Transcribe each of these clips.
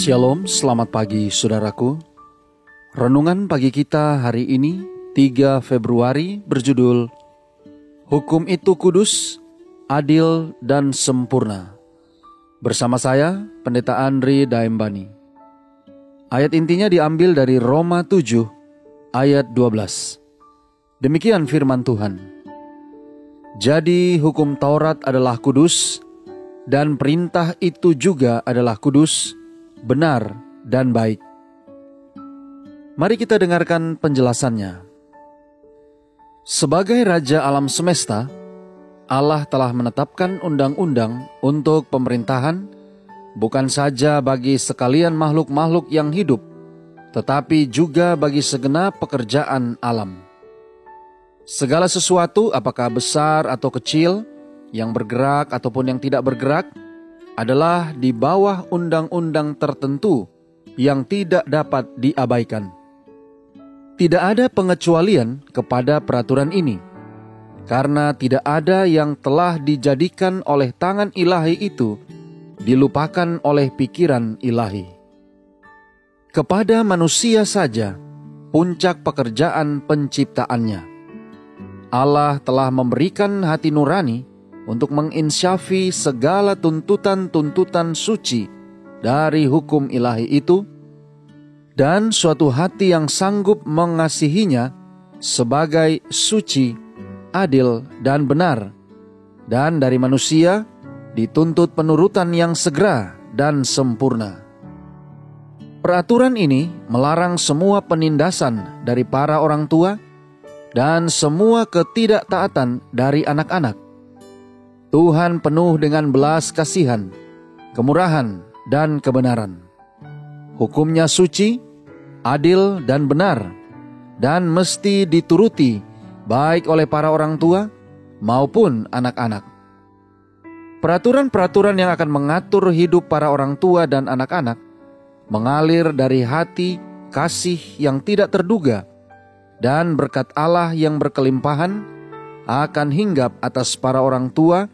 Shalom, selamat pagi saudaraku. Renungan pagi kita hari ini 3 Februari berjudul Hukum itu kudus, adil dan sempurna. Bersama saya, Pendeta Andri Daembani. Ayat intinya diambil dari Roma 7 ayat 12. Demikian firman Tuhan. Jadi hukum Taurat adalah kudus, dan perintah itu juga adalah kudus, benar dan baik. Mari kita dengarkan penjelasannya. Sebagai Raja alam semesta, Allah telah menetapkan undang-undang untuk pemerintahan bukan saja bagi sekalian makhluk-makhluk yang hidup, tetapi juga bagi segenap pekerjaan alam. Segala sesuatu, apakah besar atau kecil, yang bergerak ataupun yang tidak bergerak, adalah di bawah undang-undang tertentu yang tidak dapat diabaikan. Tidak ada pengecualian kepada peraturan ini, karena tidak ada yang telah dijadikan oleh tangan ilahi itu dilupakan oleh pikiran ilahi. Kepada manusia saja puncak pekerjaan penciptaannya. Allah telah memberikan hati nurani untuk menginsyafi segala tuntutan-tuntutan suci dari hukum ilahi itu, dan suatu hati yang sanggup mengasihinya sebagai suci, adil, dan benar. Dan dari manusia dituntut penurutan yang segera dan sempurna. Peraturan ini melarang semua penindasan dari para orang tua dan semua ketidaktaatan dari anak-anak. Tuhan penuh dengan belas kasihan, kemurahan, dan kebenaran. Hukumnya suci, adil, dan benar, dan mesti dituruti baik oleh para orang tua maupun anak-anak. Peraturan-peraturan yang akan mengatur hidup para orang tua dan anak-anak mengalir dari hati kasih yang tidak terduga, dan berkat Allah yang berkelimpahan akan hinggap atas para orang tua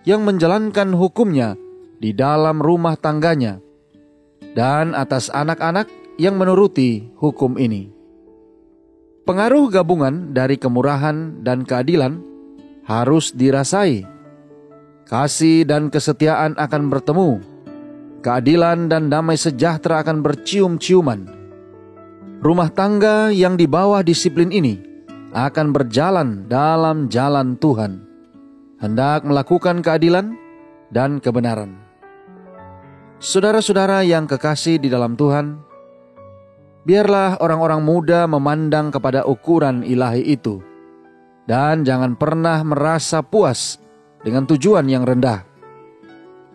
yang menjalankan hukumnya di dalam rumah tangganya, dan atas anak-anak yang menuruti hukum ini. Pengaruh gabungan dari kemurahan dan keadilan harus dirasai. Kasih dan kesetiaan akan bertemu. Keadilan dan damai sejahtera akan bercium-ciuman. Rumah tangga yang di bawah disiplin ini akan berjalan dalam jalan Tuhan, hendak melakukan keadilan dan kebenaran. Saudara-saudara yang kekasih di dalam Tuhan, biarlah orang-orang muda memandang kepada ukuran ilahi itu, dan jangan pernah merasa puas dengan tujuan yang rendah.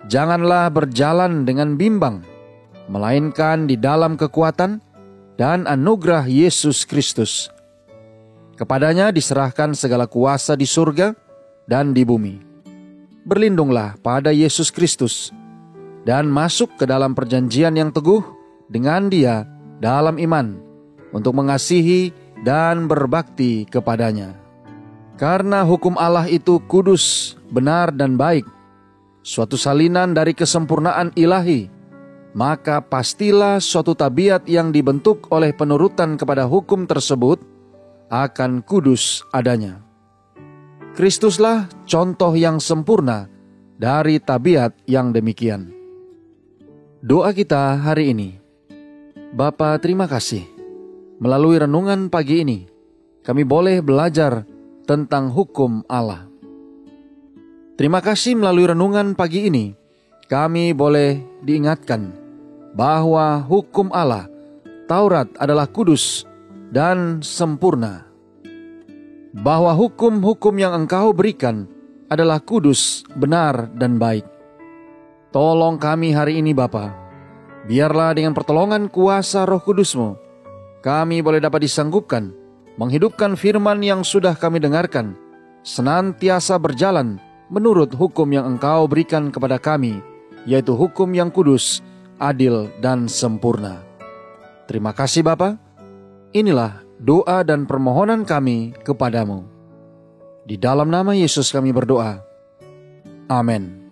Janganlah berjalan dengan bimbang, melainkan di dalam kekuatan dan anugerah Yesus Kristus. Kepadanya diserahkan segala kuasa di surga dan di bumi. Berlindunglah pada Yesus Kristus dan masuk ke dalam perjanjian yang teguh dengan Dia dalam iman untuk mengasihi dan berbakti kepadanya. Karena hukum Allah itu kudus, benar dan baik, suatu salinan dari kesempurnaan ilahi, maka pastilah suatu tabiat yang dibentuk oleh penurutan kepada hukum tersebut akan kudus adanya. Kristuslah contoh yang sempurna dari tabiat yang demikian. Doa kita hari ini. Bapa, terima kasih. Melalui renungan pagi ini, kami boleh belajar tentang hukum Allah. Terima kasih melalui renungan pagi ini, kami boleh diingatkan bahwa hukum Allah, Taurat adalah kudus dan sempurna. Bahwa hukum-hukum yang Engkau berikan adalah kudus, benar, dan baik. Tolong kami hari ini Bapa, biarlah dengan pertolongan kuasa Roh Kudus-Mu, kami boleh dapat disanggupkan, menghidupkan firman yang sudah kami dengarkan, senantiasa berjalan menurut hukum yang Engkau berikan kepada kami, yaitu hukum yang kudus, adil, dan sempurna. Terima kasih Bapa. Inilah doa dan permohonan kami kepadamu. Di dalam nama Yesus kami berdoa. Amin.